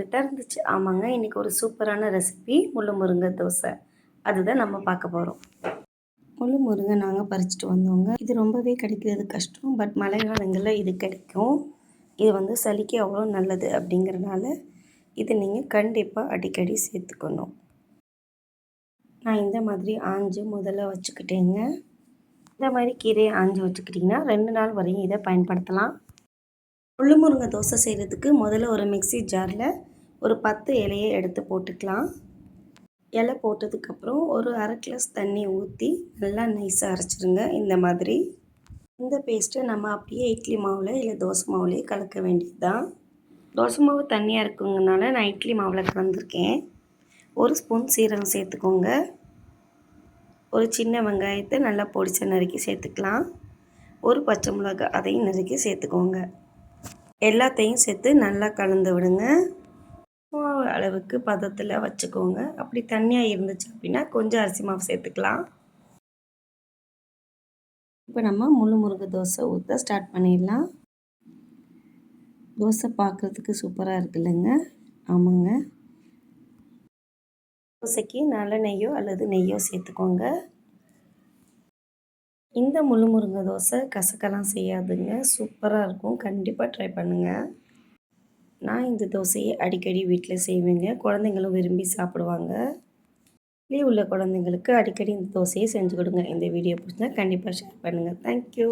கரெக்டாக இருந்துச்சு. ஆமாங்க, இன்றைக்கி ஒரு சூப்பரான ரெசிபி முள்ளு முருங்கை தோசை. அதுதான் நம்ம பார்க்க போகிறோம். முள்ளு முருங்கை நாங்கள் பறிச்சுட்டு வந்தோங்க. இது ரொம்பவே கிடைக்கிறது கஷ்டம். பட் மழை காலங்களில் இது கிடைக்கும். இது வந்து சளிக்கு அவ்வளோ நல்லது அப்படிங்கிறனால இதை நீங்கள் கண்டிப்பாக அடிக்கடி சேர்த்துக்கணும். நான் இந்த மாதிரி ஆஞ்சு முதல்ல வச்சுக்கிட்டேங்க. இந்த மாதிரி கீரையை ஆஞ்சு வச்சுக்கிட்டிங்கன்னா 2 நாள் வரையும் இதை பயன்படுத்தலாம். முள்ளு முருங்கை தோசை செய்கிறதுக்கு முதல்ல ஒரு மிக்ஸி ஜாரில் ஒரு 10 இலையை எடுத்து போட்டுக்கலாம். இலை போட்டதுக்கப்புறம் ஒரு 1/2 கிளாஸ் தண்ணி ஊற்றி நல்லா நைஸாக அரைச்சிருங்க. இந்த மாதிரி இந்த பேஸ்ட்டை நம்ம அப்படியே இட்லி மாவில் இல்லை தோசை மாவுலேயே கலக்க வேண்டியது தான். தோசை மாவு தண்ணியாக இருக்குங்கனால நான் இட்லி மாவில் கலந்துருக்கேன். 1 ஸ்பூன் சீரகம் சேர்த்துக்கோங்க. ஒரு சின்ன வெங்காயத்தை நல்லா பொடிசா நறுக்கி சேர்த்துக்கலாம். ஒரு பச்சை மிளகாய் அதையும் நறுக்கி சேர்த்துக்கோங்க. எல்லாத்தையும் சேர்த்து நல்லா கலந்து விடுங்க. மாவு அளவுக்கு பதத்தில் வச்சுக்கோங்க. அப்படி தண்ணியாக இருந்துச்சு அப்படின்னா கொஞ்சம் அரிசி மாவு சேர்த்துக்கலாம். இப்போ நம்ம முள்ளு முருங்கை தோசை ஊற்ற ஸ்டார்ட் பண்ணிடலாம். தோசை பார்க்குறதுக்கு சூப்பராக இருக்குல்லங்க. ஆமாங்க, தோசைக்கு நல்லெண்ணெய்யோ அல்லது நெய்யோ சேர்த்துக்கோங்க. இந்த முள்ளு முருங்கை தோசை கசக்கலாம் செய்யாதுங்க, சூப்பராக இருக்கும். கண்டிப்பாக ட்ரை பண்ணுங்கள். நான் இந்த தோசையை அடிக்கடி வீட்டில் செய்வேங்க. குழந்தைங்களும் விரும்பி சாப்பிடுவாங்க. லீவ் உள்ள குழந்தைங்களுக்கு அடிக்கடி இந்த தோசையை செஞ்சு கொடுங்க. இந்த வீடியோ பிடிச்சா கண்டிப்பாக ஷேர் பண்ணுங்கள். தேங்க்யூ.